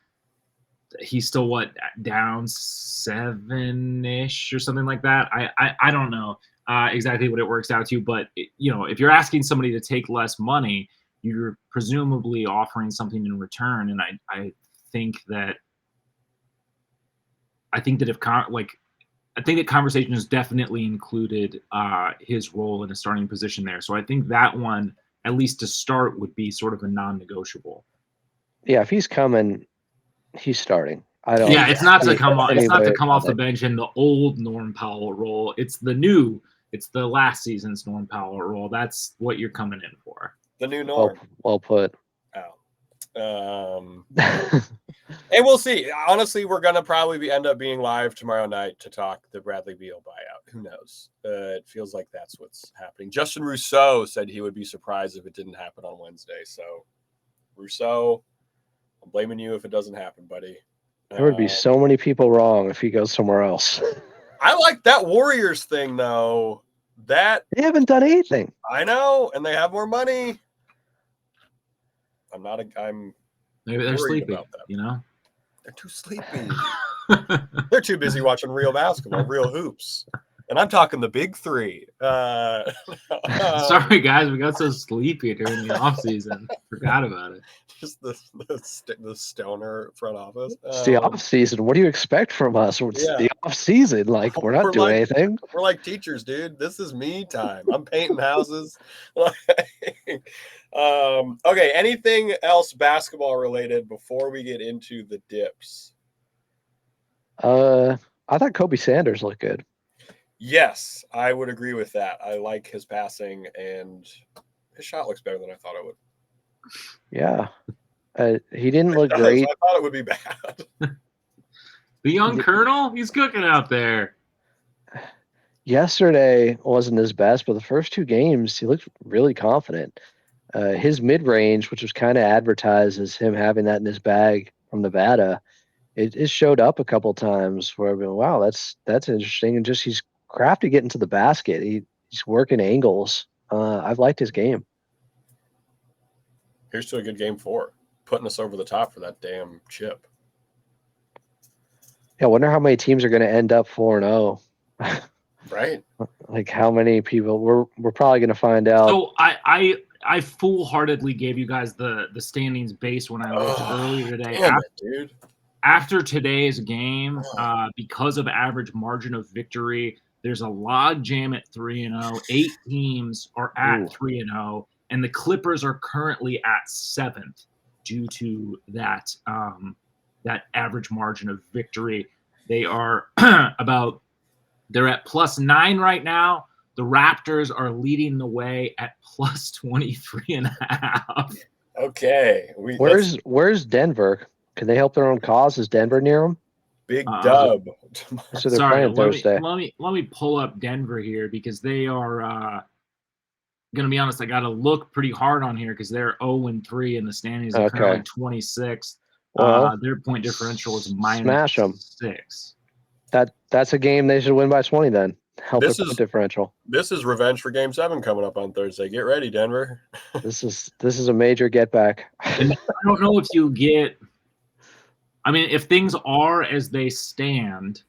he's still down 7-ish or something like that. I don't know exactly what it works out to, but if you're asking somebody to take less money, you're presumably offering something in return. And I think that if I think that conversation has definitely included his role in a starting position there. So I think that one, at least to start, would be sort of a non-negotiable. Yeah, if he's coming, he's starting. I don't. Yeah, it's not to come off. It's not to come off the bench in the old Norm Powell role. It's the new. It's the last season's Norm Powell role. That's what you're coming in for. The new Norm. Well put. And we'll see. Honestly, we're gonna probably end up being live tomorrow night to talk the Bradley Beal buyout. Who knows? It feels like that's what's happening. Justin Rousseau said he would be surprised if it didn't happen on Wednesday. So, Rousseau, I'm blaming you if it doesn't happen, buddy. There would be so many people wrong if he goes somewhere else. I like that Warriors thing though. That they haven't done anything. I know, and they have more money. I'm maybe they're sleepy. They're too sleepy. They're too busy watching real basketball, real hoops. And I'm talking the big three. Sorry, guys. We got so sleepy during the offseason. Forgot about it. Just the stoner front office. It's the offseason. What do you expect from us? It's the offseason. Like, we're not doing anything. We're like teachers, dude. This is me time. I'm painting houses. Okay, anything else basketball related before we get into the dips? I thought Kobe Sanders looked good. Yes, I would agree with that. I like his passing, and his shot looks better than I thought it would. Yeah. He didn't look great. I thought it would be bad. The young Colonel? He's cooking out there. Yesterday wasn't his best, but the first two games, he looked really confident. His mid-range, which was kind of advertised as him having that in his bag from Nevada, it showed up a couple times where I've been, wow, that's interesting. And just he's crafty getting to the basket. He's working angles. I've liked his game. Here's to a good game 4, putting us over the top for that damn chip. Yeah, I wonder how many teams are going to end up 4-0. Right. Like how many people we're probably going to find out. So I foolhardily gave you guys the standings based when I looked earlier today. After today's game, because of average margin of victory, there's a log jam at 3-0. 8 teams are at 3-0, and the Clippers are currently at 7th due to that that average margin of victory. They are they're at +9 right now. The Raptors are leading the way at +23.5. Okay. Where's Denver? Can they help their own cause? Is Denver near them? Big dub. So they're playing Thursday. Let me pull up Denver here because they are going to be honest. I got to look pretty hard on here because they're 0-3 in the standings. They're currently 26. Well, their point differential is -6. Smash them. That's a game they should win by 20 then. Help their point differential. This is revenge for Game 7 coming up on Thursday. Get ready, Denver. This is a major get back. And I don't know if you get. I mean, if things are as they stand,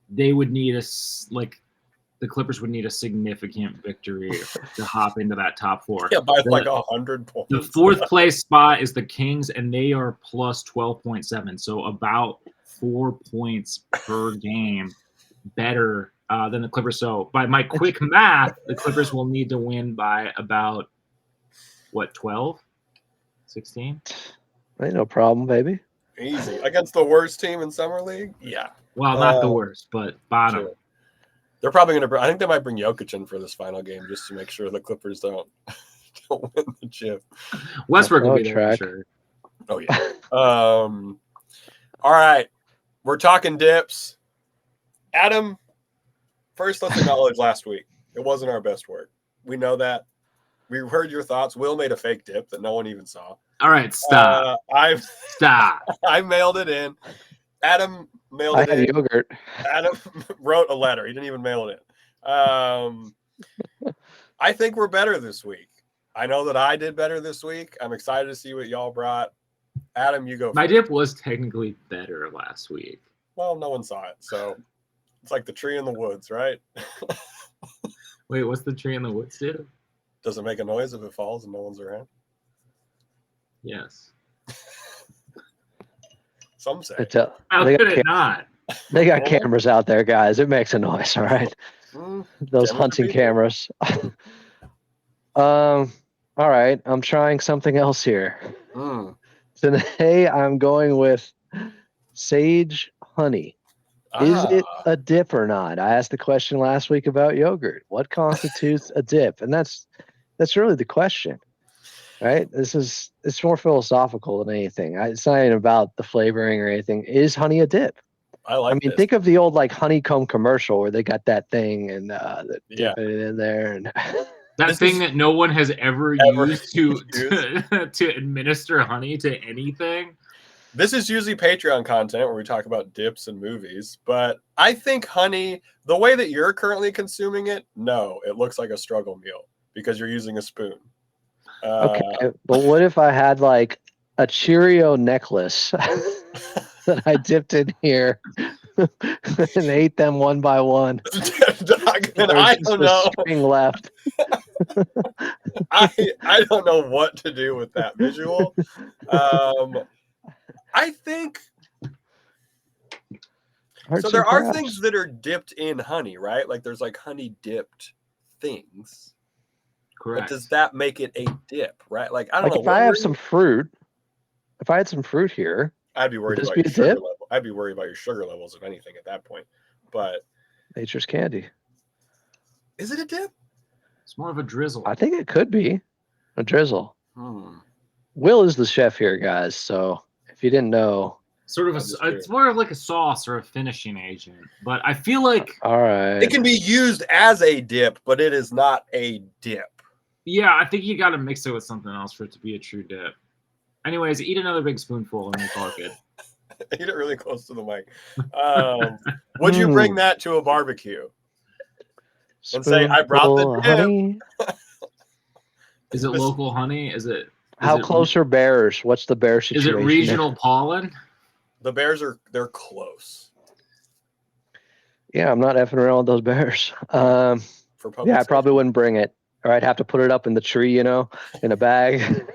they would need the Clippers would need a significant victory to hop into that top 4. Yeah, by like 100 points. The 4th place spot is the Kings, and they are +12.7, so about 4 points per game better than the Clippers. So by my quick math, the Clippers will need to win by about, 12? 16? Ain't no problem, baby. Easy. Against the worst team in Summer League? Yeah. Well, not the worst, but bottom. Sure. They're probably going to – I think they might bring Jokic in for this final game just to make sure the Clippers don't win the chip. Westbrook will be there for sure. Oh, yeah. All right. We're talking dips. Adam, first let's acknowledge last week. It wasn't our best work. We know that. We heard your thoughts. Will made a fake dip that no one even saw. All right, stop. Stop. I mailed it in. Adam mailed it in. Yogurt. Adam wrote a letter. He didn't even mail it in. I think we're better this week. I know that I did better this week. I'm excited to see what y'all brought. Adam, you go. My dip was technically better last week. Well, no one saw it, so it's like the tree in the woods, right? Wait, what's the tree in the woods do? Does it make a noise if it falls and no one's around? Yes. Some say. How could it not? They got cameras out there, guys. It makes a noise, all right? Those hunting cameras. All right. I'm trying something else here. Today, I'm going with sage honey. Is it a dip or not? I asked the question last week about yogurt. What constitutes a dip? And that's really the question, right? It's more philosophical than anything. It's not even about the flavoring or anything. Is honey a dip? I mean, think of the old like honeycomb commercial where they got that thing and dip it in there and that thing that no one has ever used to administer honey to anything. This is usually Patreon content where we talk about dips and movies, but I think honey, the way that you're currently consuming it, no, it looks like a struggle meal because you're using a spoon. Okay, but what if I had like a Cheerio necklace that I dipped in here and ate them one by one? I don't know. String left. I don't know what to do with that visual. I think so. There are things that are dipped in honey, right? Like there's like honey dipped things. Correct. But does that make it a dip, right? Like I don't know. If I have some fruit, if I had some fruit here, I'd be worried about your sugar level. I'd be worried about your sugar levels, if anything, at that point. But nature's candy. Is it a dip? It's more of a drizzle. I think it could be a drizzle. Will is the chef here, guys. So if you didn't know, it's more of like a sauce or a finishing agent. But I feel like all right, it can be used as a dip, but it is not a dip. Yeah, I think you got to mix it with something else for it to be a true dip. Anyways, eat another big spoonful and we'll call it good. Eat it really close to the mic. Would you bring that to a barbecue and say, "I brought the dip"? Is it local honey? Is it? How close are bears? What's the bear situation? Is it regional pollen? The bears they're close. Yeah, I'm not effing around with those bears. I probably wouldn't bring it. Or I'd have to put it up in the tree, in a bag.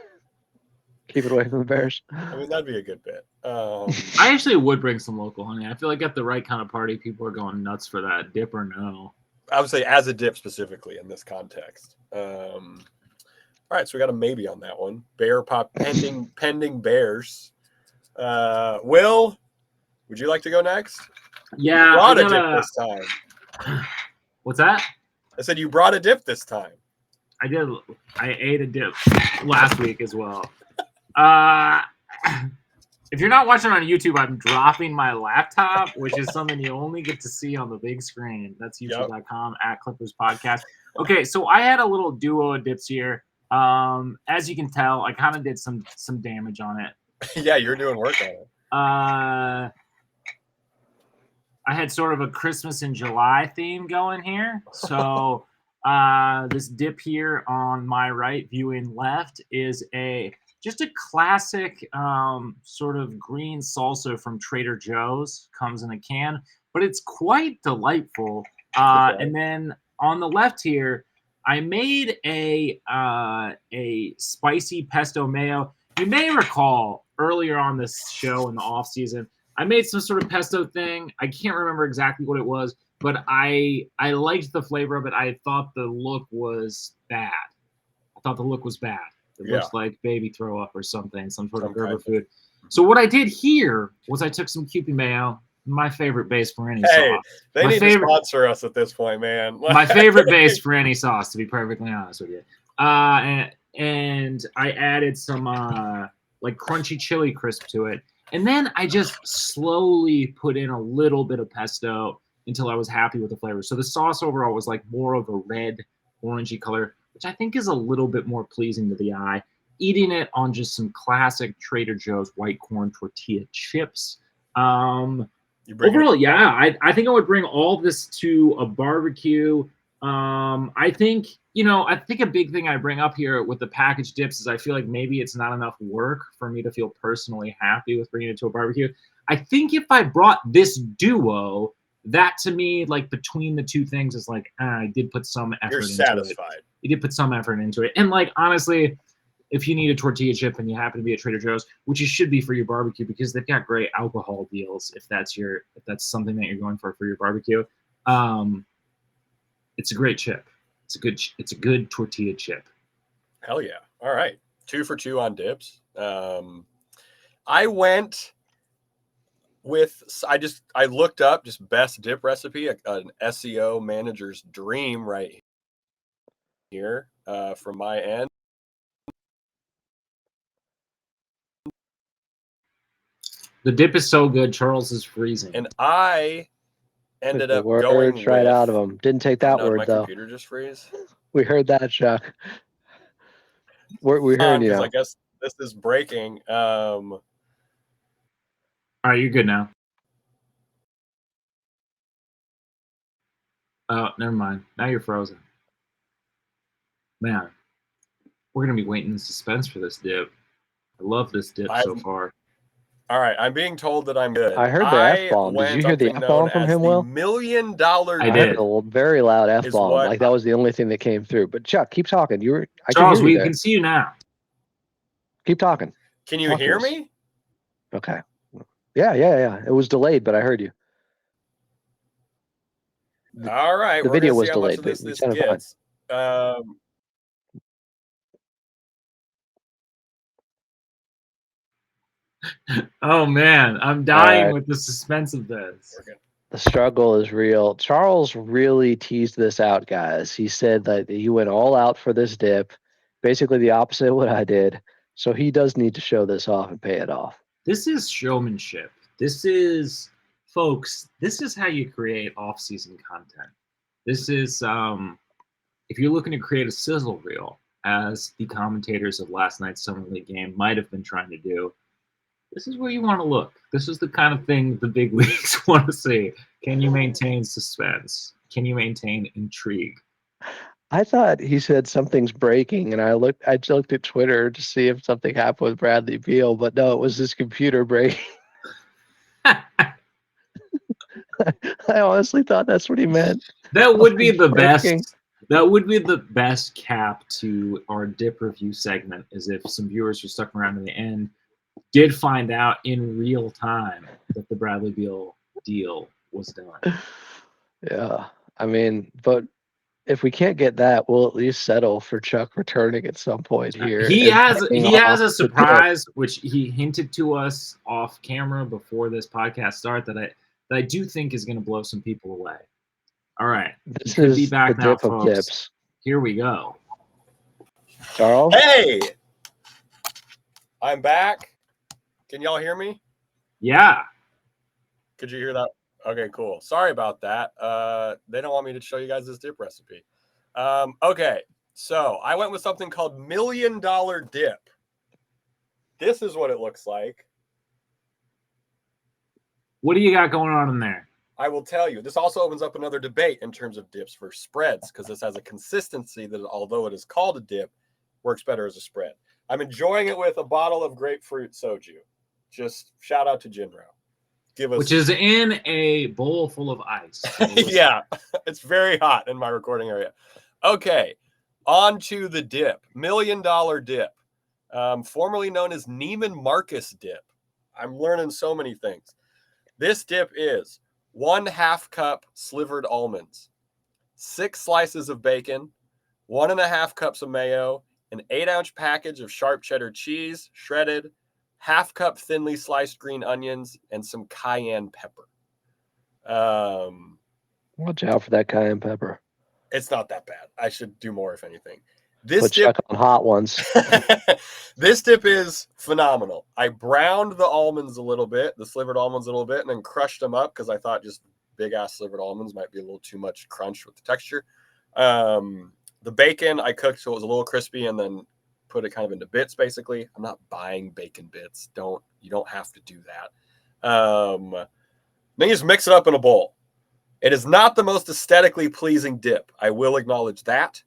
Keep it away from the bears. I mean, that'd be a good bit. I actually would bring some local honey. I feel like at the right kind of party, people are going nuts for that. Dip or no? I would say as a dip specifically in this context. All right, so we got a maybe on that one. Bear pop pending bears. Will, would you like to go next? Yeah, you brought a dip this time. What's that? I said you brought a dip this time. I did. I ate a dip last week as well. If you're not watching on YouTube, I'm dropping my laptop, which is something you only get to see on the big screen. That's youtube.com @Clippers Podcast. Okay, so I had a little duo of dips here. As you can tell, I kind of did some damage on it. Yeah, you're doing work on it. I had sort of a Christmas in July theme going here. So this dip here on my right, viewing left, is just a classic sort of green salsa from Trader Joe's. Comes in a can, but it's quite delightful. And then on the left here, I made a spicy pesto mayo. You may recall earlier on this show in the off season, I made some sort of pesto thing. I can't remember exactly what it was, but I liked the flavor of it. I thought the look was bad. It looks like baby throw up or something, some sort of Gerber food. So what I did here was I took some Kewpie mayo, my favorite base for any sauce. They need to sponsor us at this point, man. My favorite base for any sauce, to be perfectly honest with you. And I added some like crunchy chili crisp to it. And then I just slowly put in a little bit of pesto until I was happy with the flavor. So the sauce overall was like more of a red, orangey color, which I think is a little bit more pleasing to the eye. Eating it on just some classic Trader Joe's white corn tortilla chips. Overall, yeah, I think I would bring all this to a barbecue. I think a big thing I bring up here with the packaged dips is I feel like maybe it's not enough work for me to feel personally happy with bringing it to a barbecue. I think if I brought this duo, that to me, like between the two things, is like I did put some effort into it. You're satisfied. You did put some effort into it, and like honestly, if you need a tortilla chip and you happen to be at Trader Joe's, which you should be for your barbecue because they've got great alcohol deals if that's something that you're going for your barbecue. It's a great chip. It's a good tortilla chip. Hell yeah. All right. 2 for 2 on dips. I went with I looked up just best dip recipe, an SEO manager's dream right here from my end. The dip is so good, Charles is freezing. And I ended up going right out of him. Didn't take that word, though. My computer just freeze? We heard that, Chuck. We heard you now. I guess this is breaking. All right, you're good now. Oh, never mind. Now you're frozen. Man, we're going to be waiting in suspense for this dip. I love this dip so far. All right, I'm being told that I'm good. I heard the F-bomb. Did you hear the F-bomb from him, Will? $1 million dip. I did. A very loud F-bomb. Like that was the only thing that came through. But Chuck, keep talking. Charles, we can see you now. Keep talking. Can you hear me? Okay. Yeah. It was delayed, but I heard you. All right. The video was delayed, but this gets. Oh man, I'm dying with the suspense of this. The struggle is real. Charles really teased this out, guys. He said that he went all out for this dip, basically the opposite of what I did. So he does need to show this off and pay it off. This is showmanship. This is, folks, this is how you create off-season content. This is, if you're looking to create a sizzle reel, as the commentators of last night's Summer League game might have been trying to do, this is where you want to look. This is the kind of thing the big leagues want to see. Can you maintain suspense? Can you maintain intrigue? I thought he said something's breaking, and I looked at Twitter to see if something happened with Bradley Beal, but no, it was his computer breaking. I honestly thought that's what he meant. That would be the best. That would be the best cap to our dip review segment, is if some viewers who stuck around to the end did find out in real time that the Bradley Beal deal was done. Yeah, I mean, but if we can't get that, we'll at least settle for Chuck returning at some point here. He has a surprise, which he hinted to us off camera before this podcast started, that I do think is going to blow some people away. All right, this is be back the now, dip folks. Of dips. Here we go. Charles, hey, I'm back. Can y'all hear me? Yeah. Could you hear that? Okay, cool. Sorry about that. They don't want me to show you guys this dip recipe. Okay, so I went with something called $1 Million Dip. This is what it looks like. What do you got going on in there? I will tell you. This also opens up another debate in terms of dips for spreads, because this has a consistency that, although it is called a dip, works better as a spread. I'm enjoying it with a bottle of grapefruit soju. Just shout out to Jinro. Which is in a bowl full of ice. Yeah, it's very hot in my recording area. Okay, on to the dip. $1 Million Dip, formerly known as Neiman Marcus dip. I'm learning so many things. This dip is 1/2 cup slivered almonds, 6 slices of bacon, 1.5 cups of mayo, an 8-ounce package of sharp cheddar cheese, shredded, half cup thinly sliced green onions, and some cayenne pepper. Watch out for that cayenne pepper. It's not that bad. I should do more, if anything. Put Chuck on hot ones. This dip is phenomenal. I browned the almonds a little bit, the slivered almonds a little bit, and then crushed them up because I thought just big-ass slivered almonds might be a little too much crunch with the texture. The bacon I cooked so it was a little crispy and then put it kind of into bits, basically. I'm not buying bacon bits. You don't have to do that. Then you just mix it up in a bowl. It is not the most aesthetically pleasing dip. I will acknowledge that.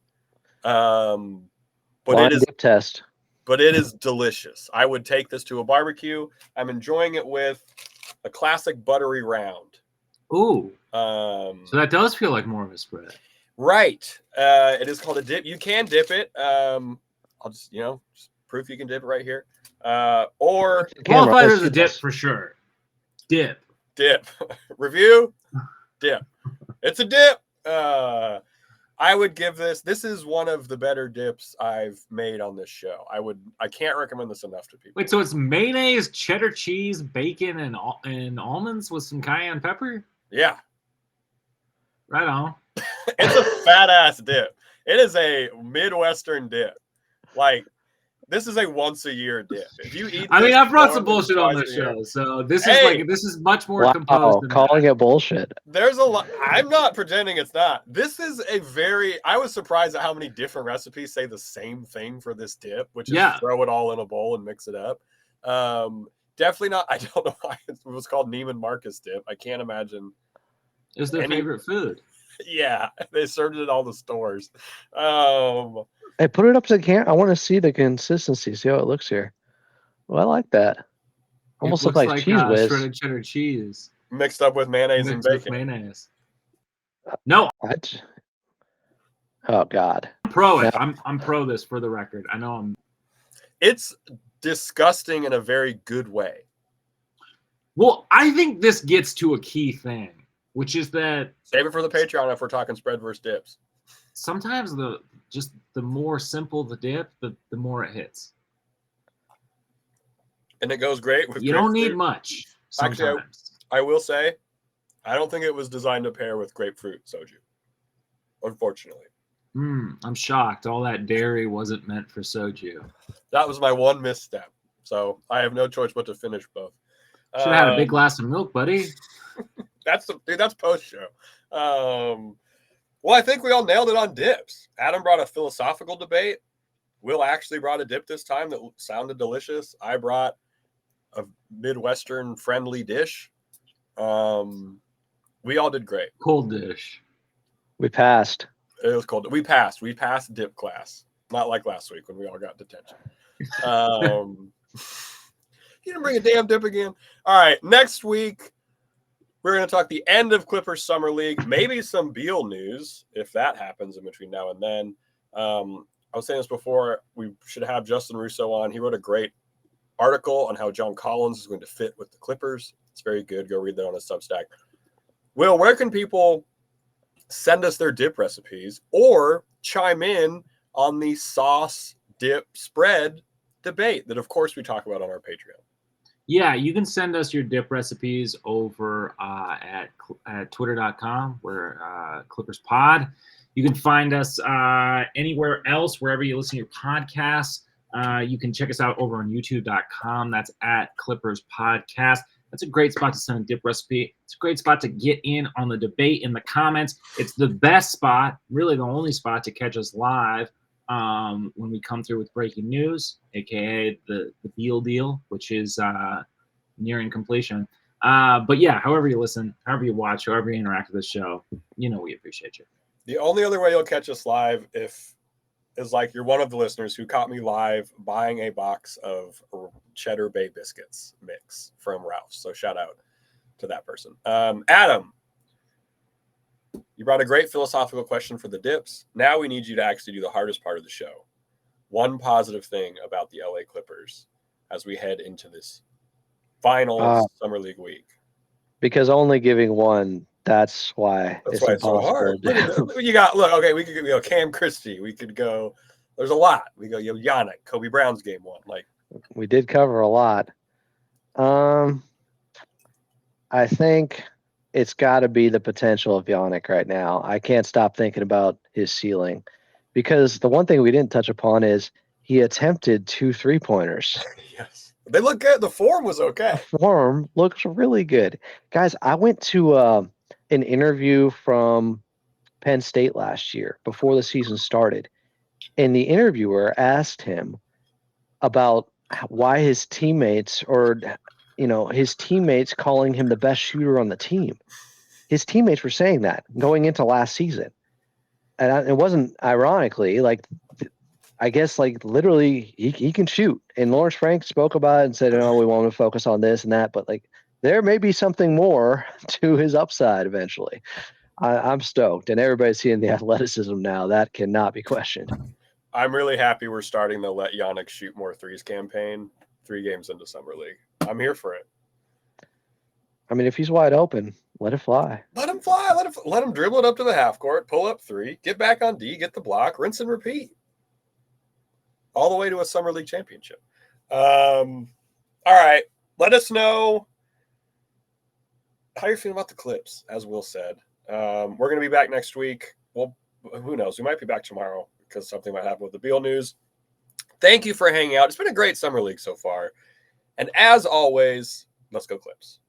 But it is dip test. But it is delicious. I would take this to a barbecue. I'm enjoying it with a classic buttery round. Ooh. So that does feel like more of a spread. Right. It is called a dip. You can dip it. I'll just, just proof you can dip it right here. Or qualified as a dip for sure. Dip. Review. Dip. It's a dip. I would give this is one of the better dips I've made on this show. I can't recommend this enough to people. Wait, so it's mayonnaise, cheddar cheese, bacon, and almonds with some cayenne pepper? Yeah. Right on. It's a fat ass dip. It is a Midwestern dip. Like, this is a once a year dip. If you eat, I've brought some bullshit on this show, so this is much more composed. Than calling it bullshit. There's a lot. I'm not pretending it's not. This is I was surprised at how many different recipes say the same thing for this dip, which is throw it all in a bowl and mix it up. Definitely not. I don't know why it was called Neiman Marcus dip. I can't imagine. It's their favorite food. Yeah, they served it at all the stores. Hey, put it up to the camera. I want to see the consistency. See how it looks here. Well, I like that. Almost looks like cheese whiz. Shredded cheddar cheese mixed up with mayonnaise and bacon. Mayonnaise. No. What? Oh God. I'm pro it. I'm pro this for the record. I know I'm. It's disgusting in a very good way. Well, I think this gets to a key thing, which is that save it for the Patreon if we're talking spread versus dips. Sometimes the more simple the dip, the more it hits. And it goes great with. You don't need much. Sometimes. Actually, I will say, I don't think it was designed to pair with grapefruit soju. Unfortunately. I'm shocked. All that dairy wasn't meant for soju. That was my one misstep. So I have no choice but to finish both. Should have had a big glass of milk, buddy. That's post show. Well, I think we all nailed it on dips. Adam brought a philosophical debate. Will actually brought a dip this time that sounded delicious. I brought a Midwestern friendly dish. We all did great. Cold dish. We passed. It was cold. We passed. We passed dip class. Not like last week when we all got detention. You didn't bring a damn dip again. All right. Next week, we're going to talk the end of Clippers Summer League. Maybe some Beal news if that happens in between now and then. I was saying this before. We should have Justin Russo on. He wrote a great article on how John Collins is going to fit with the Clippers. It's very good. Go read that on his Substack. Will, where can people send us their dip recipes or chime in on the sauce dip spread debate that, of course, we talk about on our Patreon? Yeah, you can send us your dip recipes over at twitter.com. We're Clippers Pod. You can find us anywhere else, wherever you listen to your podcasts. You can check us out over on youtube.com. That's at Clippers Podcast. That's a great spot to send a dip recipe. It's a great spot to get in on the debate in the comments. It's the best spot, really the only spot to catch us live when we come through with breaking news, aka the Beal deal, which is nearing completion. But yeah, however you listen, however you watch, however you interact with the show, we appreciate you. The only other way you'll catch us live is like you're one of the listeners who caught me live buying a box of Cheddar Bay Biscuits mix from Ralph's. So shout out to that person. Adam, you brought a great philosophical question for the dips. Now we need you to actually do the hardest part of the show. One positive thing about the LA Clippers as we head into this final Summer League week. Because only giving one, that's why it's so hard. You got, okay, we could go Cam Christie. We could go, there's a lot. We go, Yanic, Kobe Brown's game one. Like, we did cover a lot. I think it's got to be the potential of Yanic right now. I can't stop thinking about his ceiling because the one thing we didn't touch upon is he attempted 2 3-pointers. Yes. They look good. The form was okay. The form looks really good. Guys, I went to an interview from Penn State last year before the season started, and the interviewer asked him about why his teammates his teammates calling him the best shooter on the team. His teammates were saying that going into last season. And it wasn't ironically, I guess literally he can shoot. And Lawrence Frank spoke about it and said, we want to focus on this and that, but there may be something more to his upside eventually. I'm stoked, and everybody's seeing the athleticism now. That cannot be questioned. I'm really happy we're starting the Let Yannick Shoot More Threes campaign 3 games into Summer League. I'm here for it. I mean, if he's wide open, let it fly. Let him fly. Let him dribble it up to the half court, pull up 3, get back on D, get the block, rinse and repeat. All the way to a Summer League championship. All right. Let us know how you're feeling about the Clips, as Will said. We're going to be back next week. Well, who knows? We might be back tomorrow because something might happen with the Beal news. Thank you for hanging out. It's been a great Summer League so far. And as always, let's go Clips.